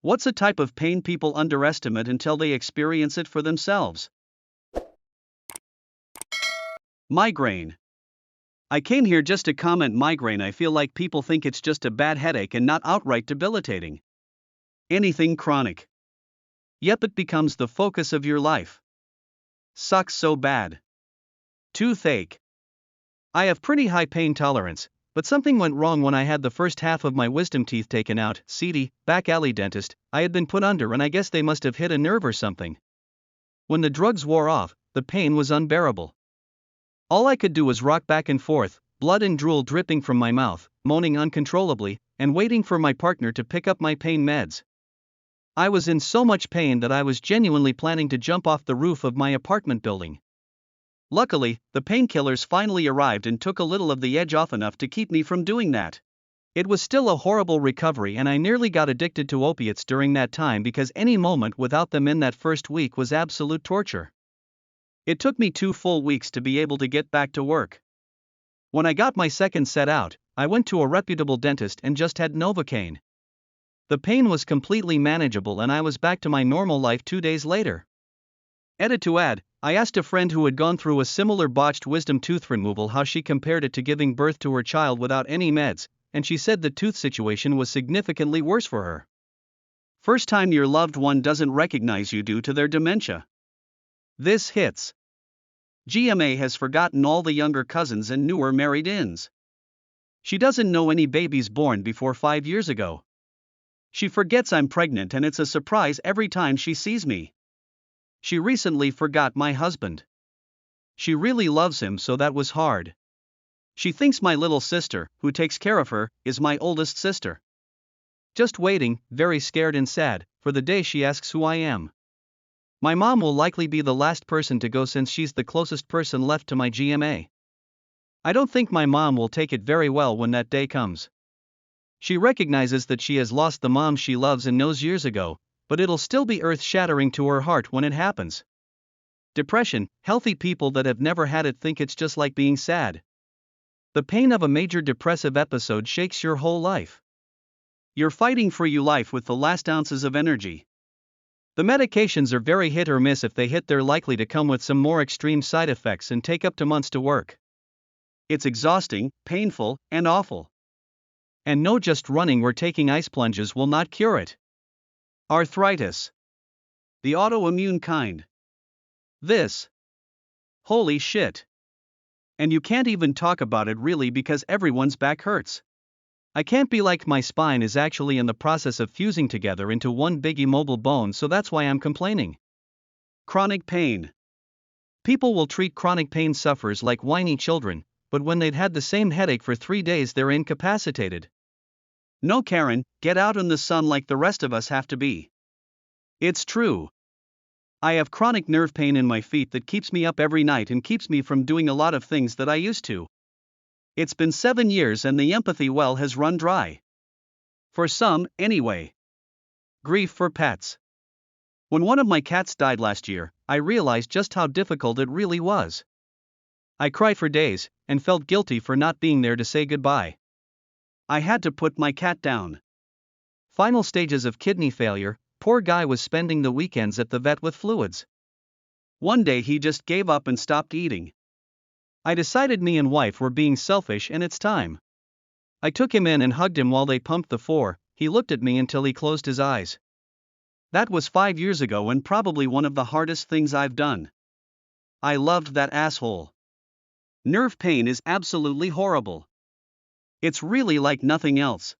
What's a type of pain people underestimate until they experience it for themselves? Migraine. I came here just to comment migraine. I feel like people think it's just a bad headache and not outright debilitating. Anything chronic. Yep, it becomes the focus of your life. Sucks so bad. Toothache. I have pretty high pain tolerance, but something went wrong when I had the first half of my wisdom teeth taken out. Seedy, back alley dentist. I had been put under and I guess they must have hit a nerve or something. When the drugs wore off, the pain was unbearable. All I could do was rock back and forth, blood and drool dripping from my mouth, moaning uncontrollably, and waiting for my partner to pick up my pain meds. I was in so much pain that I was genuinely planning to jump off the roof of my apartment building. Luckily, the painkillers finally arrived and took a little of the edge off, enough to keep me from doing that. It was still a horrible recovery and I nearly got addicted to opiates during that time because any moment without them in that first week was absolute torture. It took me 2 full weeks to be able to get back to work. When I got my second set out, I went to a reputable dentist and just had Novocaine. The pain was completely manageable and I was back to my normal life 2 days later. Edit to add, I asked a friend who had gone through a similar botched wisdom tooth removal how she compared it to giving birth to her child without any meds, and she said the tooth situation was significantly worse for her. First time your loved one doesn't recognize you due to their dementia. This hits. GMA has forgotten all the younger cousins and newer married-ins. She doesn't know any babies born before 5 years ago. She forgets I'm pregnant and it's a surprise every time she sees me. She recently forgot my husband. She really loves him, so that was hard. She thinks my little sister, who takes care of her, is my oldest sister. Just waiting, very scared and sad, for the day she asks who I am. My mom will likely be the last person to go since she's the closest person left to my GMA. I don't think my mom will take it very well when that day comes. She recognizes that she has lost the mom she loves and knows years ago, but it'll still be earth-shattering to her heart when it happens. Depression, healthy people that have never had it think it's just like being sad. The pain of a major depressive episode shakes your whole life. You're fighting for your life with the last ounces of energy. The medications are very hit or miss. If they hit, they're likely to come with some more extreme side effects and take up to months to work. It's exhausting, painful, and awful. And no, just running or taking ice plunges will not cure it. Arthritis. The autoimmune kind. This. Holy shit. And you can't even talk about it really because everyone's back hurts. I can't be like, my spine is actually in the process of fusing together into one big immobile bone, so that's why I'm complaining. Chronic pain. People will treat chronic pain sufferers like whiny children, but when they've had the same headache for 3 days they're incapacitated. No, Karen, get out in the sun like the rest of us have to be. It's true. I have chronic nerve pain in my feet that keeps me up every night and keeps me from doing a lot of things that I used to. It's been 7 years and the empathy well has run dry. For some, anyway. Grief for pets. When one of my cats died last year, I realized just how difficult it really was. I cried for days, and felt guilty for not being there to say goodbye. I had to put my cat down. Final stages of kidney failure, poor guy was spending the weekends at the vet with fluids. One day he just gave up and stopped eating. I decided me and wife were being selfish and it's time. I took him in and hugged him while they pumped the 4, he looked at me until he closed his eyes. That was 5 years ago and probably one of the hardest things I've done. I loved that asshole. Nerve pain is absolutely horrible. It's really like nothing else.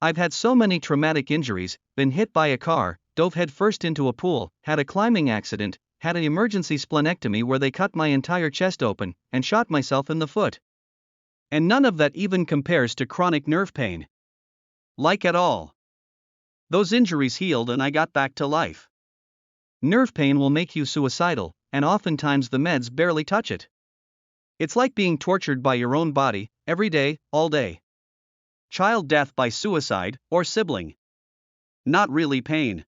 I've had so many traumatic injuries, been hit by a car, dove headfirst into a pool, had a climbing accident, had an emergency splenectomy where they cut my entire chest open, and shot myself in the foot. And none of that even compares to chronic nerve pain. Like at all. Those injuries healed and I got back to life. Nerve pain will make you suicidal, and oftentimes the meds barely touch it. It's like being tortured by your own body, every day, all day. Child death by suicide, or sibling. Not really pain.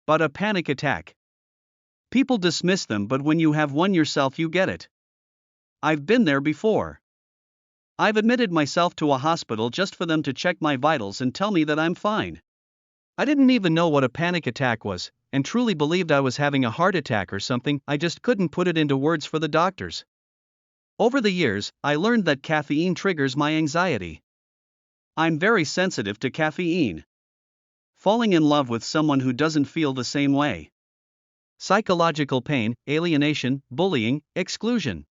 But a panic attack. People dismiss them, but when you have one yourself you get it. I've been there before. I've admitted myself to a hospital just for them to check my vitals and tell me that I'm fine. I didn't even know what a panic attack was, and truly believed I was having a heart attack or something. I just couldn't put it into words for the doctors. Over the years, I learned that caffeine triggers my anxiety. I'm very sensitive to caffeine. Falling in love with someone who doesn't feel the same way. Psychological pain, alienation, bullying, exclusion.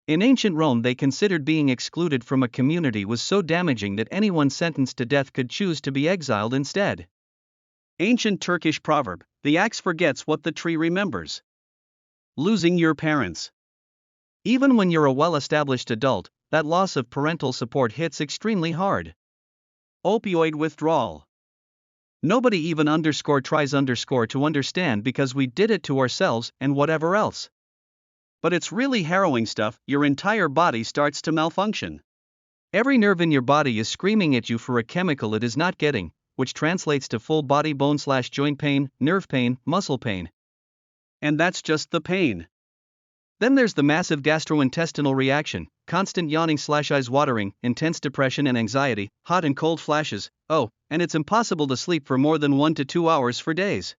In ancient Rome, they considered being excluded from a community was so damaging that anyone sentenced to death could choose to be exiled instead. Ancient Turkish proverb, the axe forgets what the tree remembers. Losing your parents. Even when you're a well-established adult, that loss of parental support hits extremely hard. Opioid withdrawal. Nobody even tries to understand because we did it to ourselves and whatever else. But it's really harrowing stuff. Your entire body starts to malfunction. Every nerve in your body is screaming at you for a chemical it is not getting, which translates to full body bone/joint pain, nerve pain, muscle pain. And that's just the pain. Then there's the massive gastrointestinal reaction, constant yawning/eyes watering, intense depression and anxiety, hot and cold flashes, and it's impossible to sleep for more than 1 to 2 hours for days.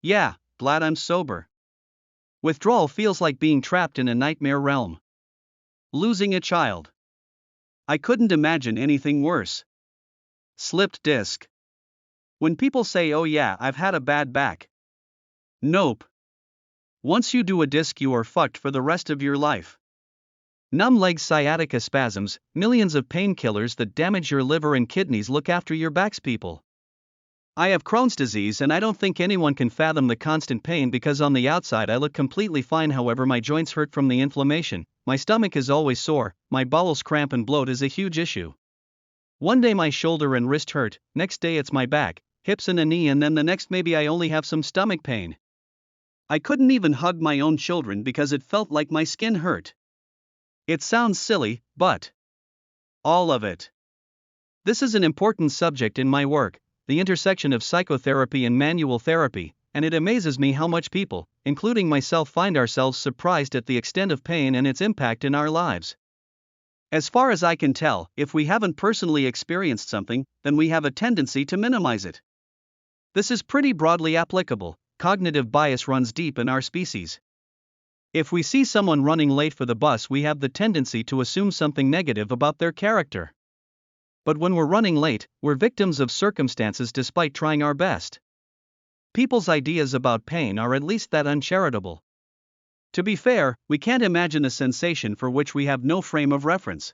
Yeah, glad I'm sober. Withdrawal feels like being trapped in a nightmare realm. Losing a child. I couldn't imagine anything worse. Slipped disc. When people say, oh yeah, I've had a bad back. Nope. Once you do a disc, you are fucked for the rest of your life. Numb legs, sciatica spasms, millions of painkillers that damage your liver and kidneys. Look after your backs, people. I have Crohn's disease and I don't think anyone can fathom the constant pain because on the outside I look completely fine. However, my joints hurt from the inflammation, my stomach is always sore, my bowels cramp and bloat is a huge issue. One day my shoulder and wrist hurt, next day it's my back, hips and a knee, and then the next maybe I only have some stomach pain. I couldn't even hug my own children because it felt like my skin hurt. It sounds silly, but all of it. This is an important subject in my work, the intersection of psychotherapy and manual therapy, and it amazes me how much people, including myself, find ourselves surprised at the extent of pain and its impact in our lives. As far as I can tell, if we haven't personally experienced something, then we have a tendency to minimize it. This is pretty broadly applicable. Cognitive bias runs deep in our species. If we see someone running late for the bus, we have the tendency to assume something negative about their character. But when we're running late, we're victims of circumstances despite trying our best. People's ideas about pain are at least that uncharitable. To be fair, we can't imagine a sensation for which we have no frame of reference.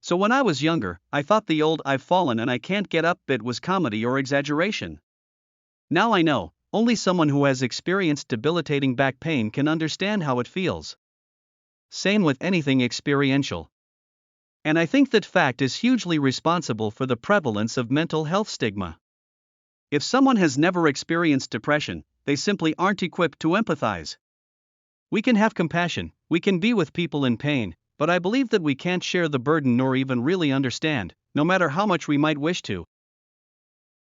So when I was younger, I thought the old "I've fallen and I can't get up" bit was comedy or exaggeration. Now I know. Only someone who has experienced debilitating back pain can understand how it feels. Same with anything experiential. And I think that fact is hugely responsible for the prevalence of mental health stigma. If someone has never experienced depression, they simply aren't equipped to empathize. We can have compassion, we can be with people in pain, but I believe that we can't share the burden nor even really understand, no matter how much we might wish to,